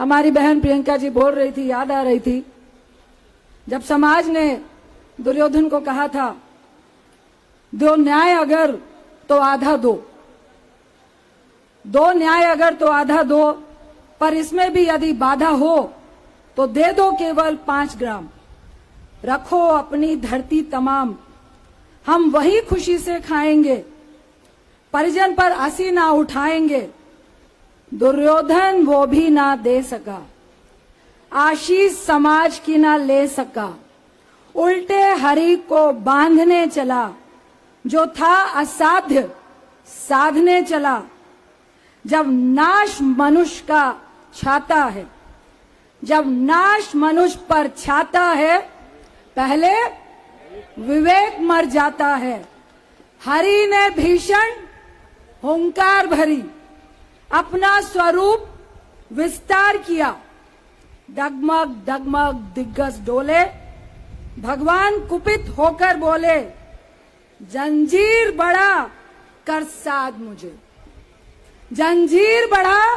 हमारी बहन प्रियंका जी बोल रही थी, याद आ रही थी जब समाज ने दुर्योधन को कहा था दो न्याय अगर तो आधा दो, दो न्याय अगर तो आधा दो, पर इसमें भी यदि बाधा हो तो दे दो केवल 5 ग्राम। रखो अपनी धरती तमाम, हम वही खुशी से खाएंगे, परिजन पर हंसी ना उठाएंगे। दुर्योधन वो भी ना दे सका, आशीष समाज की ना ले सका। उल्टे हरि को बांधने चला, जो था असाध्य साधने चला। जब नाश मनुष्य का छाता है, जब नाश मनुष्य पर छाता है, पहले विवेक मर जाता है। हरि ने भीषण हुंकार भरी, अपना स्वरूप विस्तार किया। डगमग डगमग दिग्गज डोले, भगवान कुपित होकर बोले, जंजीर बढ़ा कर साध मुझे, जंजीर बढ़ा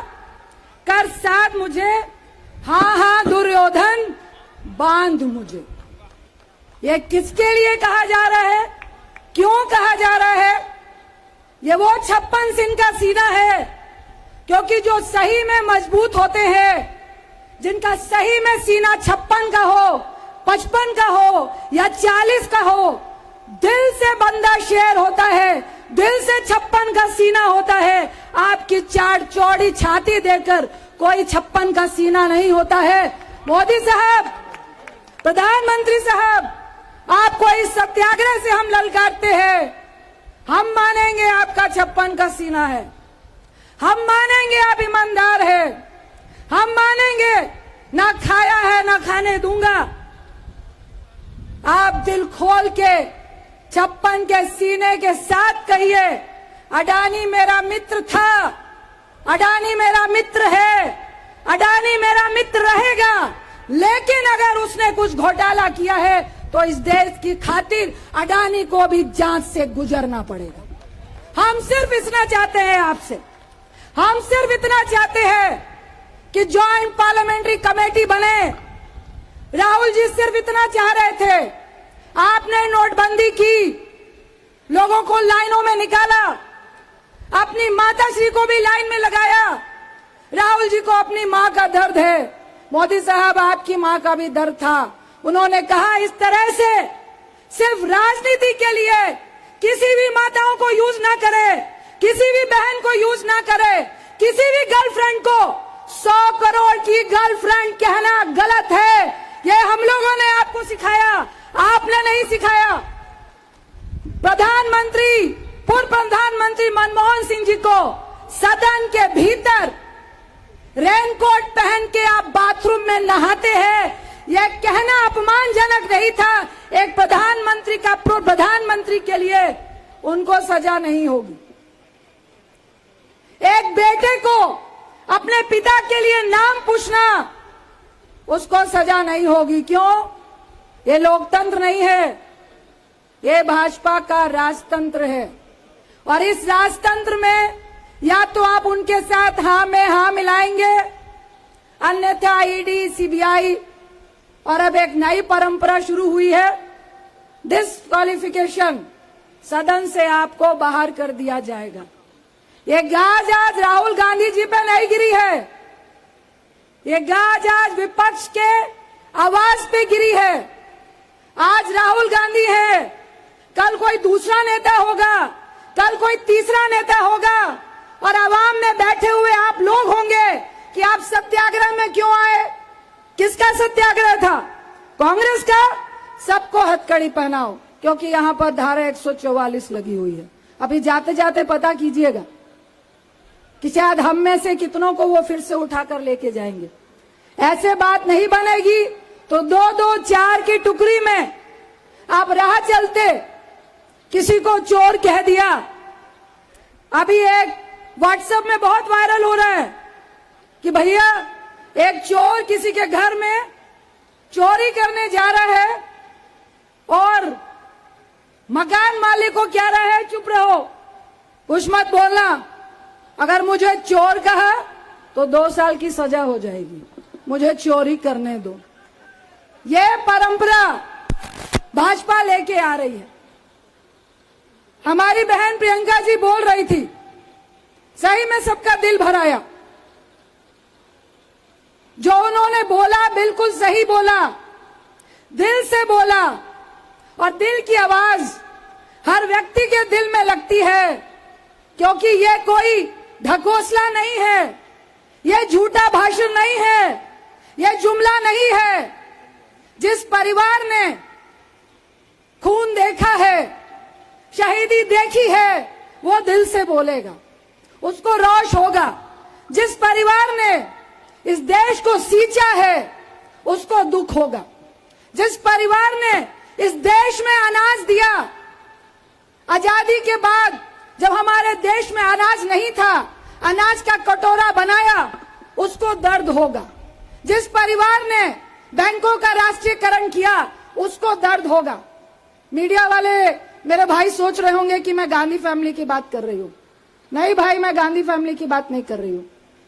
कर साध मुझे। हाँ हाँ दुर्योधन बांध मुझे। ये किसके लिए कहा जा रहा है, क्यों कहा जा रहा है? ये वो 56 सिंह का सीना है, क्योंकि जो सही में मजबूत होते हैं, जिनका सही में सीना 56 का हो, 55 का हो या 40 का हो, दिल से बंदा शेर होता है, दिल से 56 का सीना होता है। आपकी चार चौड़ी छाती देकर कोई 56 का सीना नहीं होता है। मोदी साहब, प्रधानमंत्री साहब, आपको इस सत्याग्रह से हम ललकारते हैं। हम मानेंगे आपका 56 का सीना है, हम मानेंगे आप ईमानदार है, हम मानेंगे ना खाया है ना खाने दूंगा। आप दिल खोल के 56 के सीने के साथ कहिए, अडानी मेरा मित्र था, अडानी मेरा मित्र है, अडानी मेरा मित्र रहेगा, लेकिन अगर उसने कुछ घोटाला किया है तो इस देश की खातिर अडानी को भी जांच से गुजरना पड़ेगा। हम सिर्फ इतना चाहते हैं आपसे, हम सिर्फ इतना चाहते हैं कि ज्वाइंट पार्लियामेंट्री कमेटी बने। राहुल जी सिर्फ इतना चाह रहे थे, आपने नोटबंदी की, लोगों को लाइनों में निकाला, अपनी माताश्री को भी लाइन में लगाया। राहुल जी को अपनी मां का दर्द है, मोदी साहब आपकी मां का भी दर्द था। उन्होंने कहा इस तरह से सिर्फ राजनीति के लिए किसी भी माताओं को यूज ना करे, किसी भी बहन को यूज ना करे, किसी भी गर्लफ्रेंड को 100 करोड़ की गर्लफ्रेंड कहना गलत है। ये हम लोगों ने आपको सिखाया, आपने नहीं सिखाया। प्रधानमंत्री, पूर्व प्रधानमंत्री मनमोहन सिंह जी को सदन के भीतर रेनकोट पहन के आप बाथरूम में नहाते हैं, यह कहना अपमानजनक नहीं था एक प्रधानमंत्री का। पूर्व प्रधानमंत्री के लिए उनको सजा नहीं होगी। एक बेटे को अपने पिता के लिए नाम पूछना, उसको सजा नहीं होगी। क्यों? ये लोकतंत्र नहीं है, ये भाजपा का राजतंत्र है। और इस राजतंत्र में या तो आप उनके साथ हाँ में हाँ मिलाएंगे, अन्यथा ईडी, सीबीआई, और अब एक नई परंपरा शुरू हुई है, डिस्क्वालिफिकेशन, सदन से आपको बाहर कर दिया जाएगा। ये गाज आज राहुल गांधी जी पे नहीं गिरी है, ये गाज आज विपक्ष के आवाज पे गिरी है। आज राहुल गांधी है, कल कोई दूसरा नेता होगा, कल कोई तीसरा नेता होगा, और आवाम में बैठे हुए आप लोग होंगे कि आप सत्याग्रह में क्यों आए। किसका सत्याग्रह था? कांग्रेस का। सबको हथकड़ी पहनाओ, क्योंकि यहां पर धारा 144 लगी हुई है। अभी जाते जाते पता कीजिएगा कि शायद हम में से कितनों को वो फिर से उठाकर लेके जाएंगे। ऐसे बात नहीं बनेगी तो 2-2, 4 की टुकड़ी में आप राह चलते किसी को चोर कह दिया। अभी एक व्हाट्सएप में बहुत वायरल हो रहा है कि भैया एक चोर किसी के घर में चोरी करने जा रहा है और मकान मालिक को कह रहा है चुप रहो, कुछ मत बोलना, अगर मुझे चोर कहा तो 2 साल की सजा हो जाएगी। मुझे चोरी करने दो। ये परंपरा भाजपा लेके आ रही है। हमारी बहन प्रियंका जी बोल रही थी, सही में सबका दिल भराया। जो उन्होंने बोला बिल्कुल सही बोला, दिल से बोला। और दिल की आवाज हर व्यक्ति के दिल में लगती है, क्योंकि ये कोई ढकोसला नहीं है, ये झूठा भाषण नहीं है, ये जुमला नहीं है। जिस परिवार ने खून देखा है, शहीदी देखी है, वो दिल से बोलेगा, उसको रोष होगा। जिस परिवार ने इस देश को सींचा है, उसको दुख होगा। जिस परिवार ने इस देश में अनाज दिया, आजादी के बाद जब हमारे देश में अनाज नहीं था, अनाज का कटोरा बनाया, उसको दर्द होगा। जिस परिवार ने बैंकों का राष्ट्रीयकरण किया, उसको दर्द होगा। मीडिया वाले मेरे भाई सोच रहे होंगे कि मैं गांधी फैमिली की बात कर रही हूं। नहीं भाई, मैं गांधी फैमिली की बात नहीं कर रही हूं,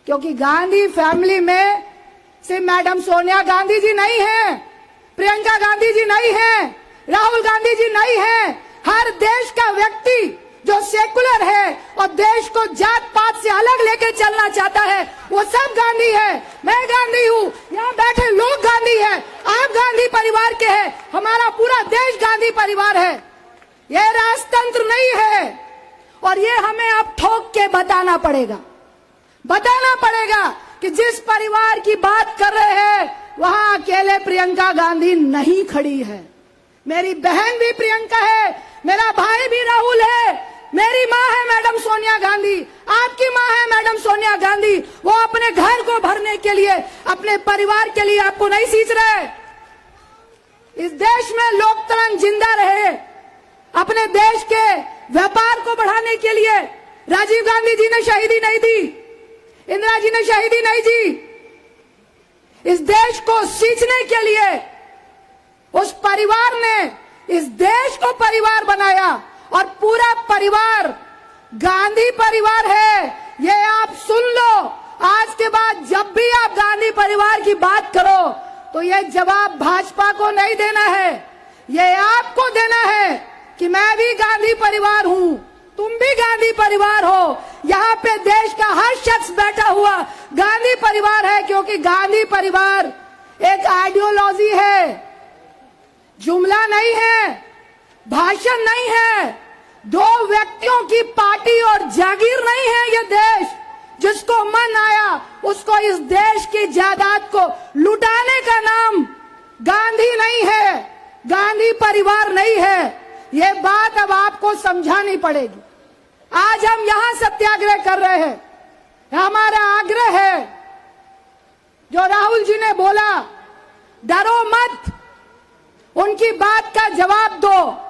क्योंकि गांधी फैमिली में सिर्फ मैडम सोनिया गांधी जी नहीं है, प्रियंका गांधी जी नहीं है, राहुल गांधी जी नहीं है। हर देश का व्यक्ति जो सेकुलर है और देश को जात पात से अलग लेके चलना चाहता है, वो सब गांधी है। मैं गांधी हूँ, यहाँ बैठे लोग गांधी है, आप गांधी परिवार के हैं, हमारा पूरा देश गांधी परिवार है। ये राजतंत्र नहीं है, और ये हमें अब ठोक के बताना पड़ेगा कि जिस परिवार की बात कर रहे हैं, वहां अकेले प्रियंका गांधी नहीं खड़ी है। मेरी बहन भी प्रियंका है, मेरा भाई भी राहुल है, मेरी माँ है मैडम सोनिया गांधी, आपकी माँ है मैडम सोनिया गांधी। वो अपने घर को भरने के लिए, अपने परिवार के लिए आपको नहीं सींच रहे। इस देश में लोकतंत्र जिंदा रहे, अपने देश के व्यापार को बढ़ाने के लिए राजीव गांधी जी ने शहीदी नहीं दी, इंदिरा जी ने शहीदी नहीं दी। इस देश को सींचने के लिए उस परिवार ने इस देश को परिवार बनाया, और पूरा परिवार गांधी परिवार है। ये आप सुन लो, आज के बाद जब भी आप गांधी परिवार की बात करो, तो ये जवाब भाजपा को नहीं देना है, ये आपको देना है कि मैं भी गांधी परिवार हूं, तुम भी गांधी परिवार हो। यहाँ पे देश का हर शख्स बैठा हुआ गांधी परिवार है, क्योंकि गांधी परिवार एक आइडियोलॉजी है, जुमला नहीं है, भाषण नहीं है, दो व्यक्तियों की पार्टी और जागीर नहीं है। ये देश जिसको मन आया उसको इस देश की जायदाद को लुटाने का नाम गांधी नहीं है, गांधी परिवार नहीं है। ये बात अब आपको समझानी पड़ेगी। आज हम यहां सत्याग्रह कर रहे हैं, हमारा आग्रह है, जो राहुल जी ने बोला, डरो मत, उनकी बात का जवाब दो।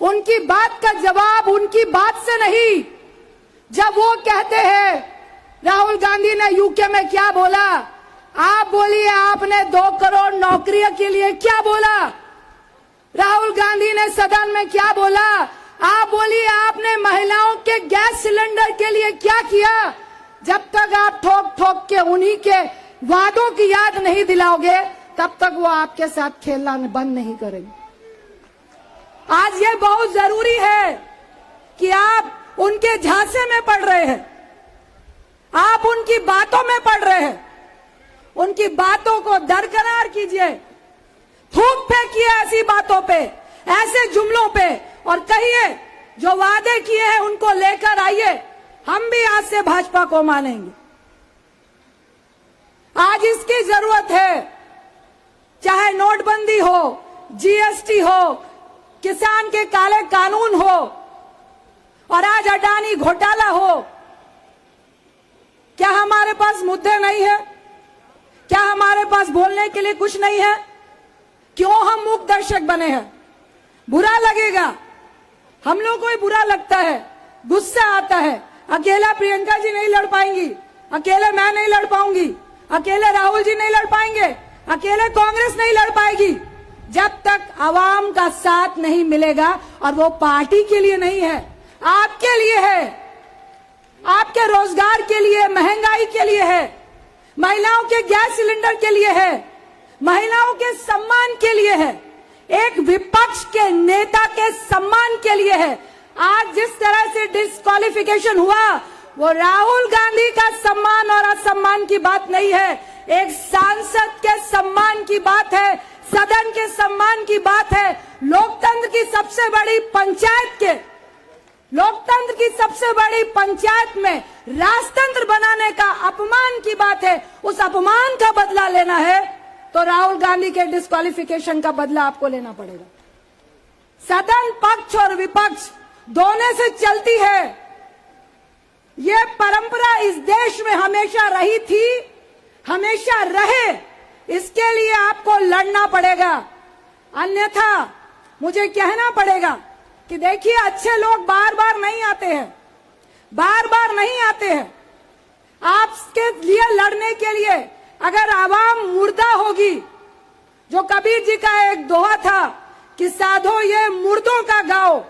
उनकी बात का जवाब उनकी बात से नहीं। जब वो कहते हैं, राहुल गांधी ने यूके में क्या बोला, आप बोलिए आपने 2 करोड़ नौकरियों के लिए क्या बोला। राहुल गांधी ने सदन में क्या बोला, आप बोलिए आपने महिलाओं के गैस सिलेंडर के लिए क्या किया। जब तक आप ठोक ठोक के उन्हीं के वादों की याद नहीं दिलाओगे, तब तक वो आपके साथ खेलना बंद नहीं करेंगे। आज ये बहुत जरूरी है कि आप उनके झांसे में पड़ रहे हैं, आप उनकी बातों में पड़ रहे हैं। उनकी बातों को दरकिनार कीजिए, थूक फेंकिए ऐसी बातों पे, ऐसे जुमलों पे, और कहिए जो वादे किए हैं उनको लेकर आइए। हम भी आज से भाजपा को मानेंगे। आज इसकी जरूरत है, चाहे नोटबंदी हो, जीएसटी हो, किसान के काले कानून हो, और आज अडानी घोटाला हो। क्या हमारे पास मुद्दे नहीं है? क्या हमारे पास बोलने के लिए कुछ नहीं है? क्यों हम मूक दर्शक बने हैं? बुरा लगेगा, हम लोग को ही बुरा लगता है, गुस्सा आता है। अकेला प्रियंका जी नहीं लड़ पाएंगी, अकेले मैं नहीं लड़ पाऊंगी, अकेले राहुल जी नहीं लड़ पाएंगे, अकेले कांग्रेस नहीं लड़ पाएगी, जब तक आवाम का साथ नहीं मिलेगा। और वो पार्टी के लिए नहीं है, आपके लिए है, आपके रोजगार के लिए, महंगाई के लिए है। महिलाओं के गैस सिलेंडर के लिए है, महिलाओं के सम्मान के लिए है, एक विपक्ष के नेता के सम्मान के लिए है। आज जिस तरह से डिस्क्वालिफिकेशन हुआ वो राहुल गांधी का सम्मान और असम्मान की बात नहीं है, एक सांसद के सम्मान की बात है, सदन के सम्मान की बात है। लोकतंत्र की सबसे बड़ी पंचायत में राजतंत्र बनाने का अपमान की बात है। उस अपमान का बदला लेना है तो राहुल गांधी के डिस्क्वालिफिकेशन का बदला आपको लेना पड़ेगा। सदन पक्ष और विपक्ष दोनों से चलती है। ये परंपरा इस देश में हमेशा रही थी, हमेशा रहे, इसके लिए आपको लड़ना पड़ेगा। अन्यथा मुझे कहना पड़ेगा कि देखिए अच्छे लोग बार बार नहीं आते हैं, बार बार नहीं आते हैं। आपके लिए लड़ने के लिए अगर आवाम मुर्दा होगी, जो कबीर जी का एक दोहा था कि साधो ये मुर्दों का गाओ,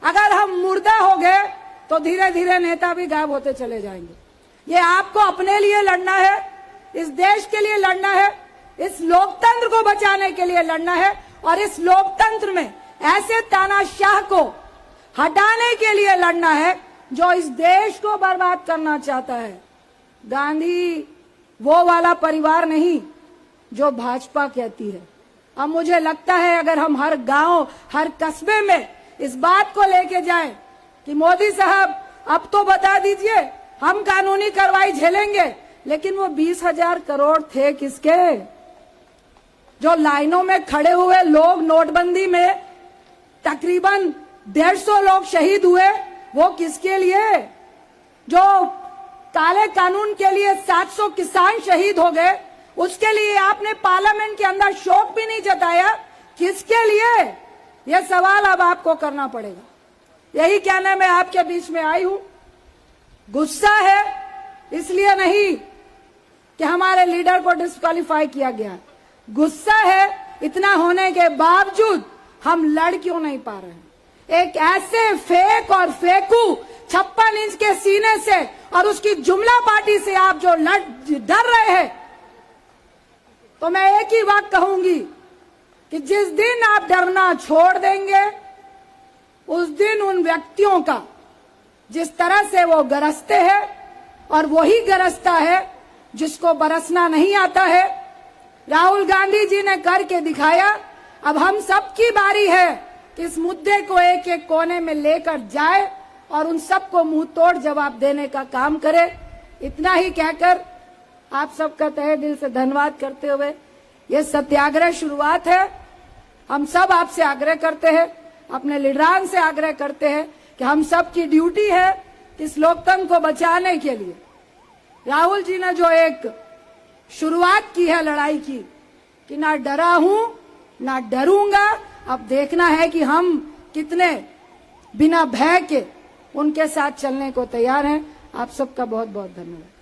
अगर हम मुर्दा हो गए तो धीरे धीरे नेता भी गायब होते चले जाएंगे। ये आपको अपने लिए लड़ना है, इस देश के लिए लड़ना है, इस लोकतंत्र को बचाने के लिए लड़ना है और इस लोकतंत्र में ऐसे तानाशाह को हटाने के लिए लड़ना है जो इस देश को बर्बाद करना चाहता है। गांधी वो वाला परिवार नहीं जो भाजपा कहती है। अब मुझे लगता है अगर हम हर गांव, हर कस्बे में इस बात को लेके जाएं कि मोदी साहब अब तो बता दीजिए, हम कानूनी कार्रवाई झेलेंगे, लेकिन वो 20,000 करोड़ थे किसके? जो लाइनों में खड़े हुए लोग, नोटबंदी में तकरीबन 150 लोग शहीद हुए, वो किसके लिए? जो काले कानून के लिए 700 किसान शहीद हो गए, उसके लिए आपने पार्लियामेंट के अंदर शोक भी नहीं जताया, किसके लिए? यह सवाल अब आपको करना पड़ेगा। यही कहने मैं आपके बीच में आई हूं। गुस्सा है इसलिए नहीं कि हमारे लीडर को डिस्क्वालीफाई किया गया, गुस्सा है इतना होने के बावजूद हम लड़ क्यों नहीं पा रहे हैं। एक ऐसे फेक और फेकू 56 इंच के सीने से और उसकी जुमला पार्टी से आप जो डर रहे हैं, तो मैं एक ही बात कहूंगी कि जिस दिन आप डरना छोड़ देंगे, उस दिन उन व्यक्तियों का जिस तरह से वो गरजते हैं, और वही गरजता है जिसको बरसना नहीं आता है। राहुल गांधी जी ने करके दिखाया। अब हम सबकी बारी है कि इस मुद्दे को एक एक कोने में लेकर जाए और उन सबको मुंह तोड़ जवाब देने का काम करे। इतना ही कहकर आप सबका तहे दिल से धन्यवाद करते हुए, ये सत्याग्रह शुरुआत है। हम सब आपसे आग्रह करते हैं, अपने लीडरान से आग्रह करते हैं कि हम सब की ड्यूटी है इस लोकतंत्र को बचाने के लिए। राहुल जी ने जो एक शुरुआत की है लड़ाई की कि ना डरा हूं ना डरूंगा, अब देखना है कि हम कितने बिना भय के उनके साथ चलने को तैयार हैं। आप सबका बहुत बहुत धन्यवाद।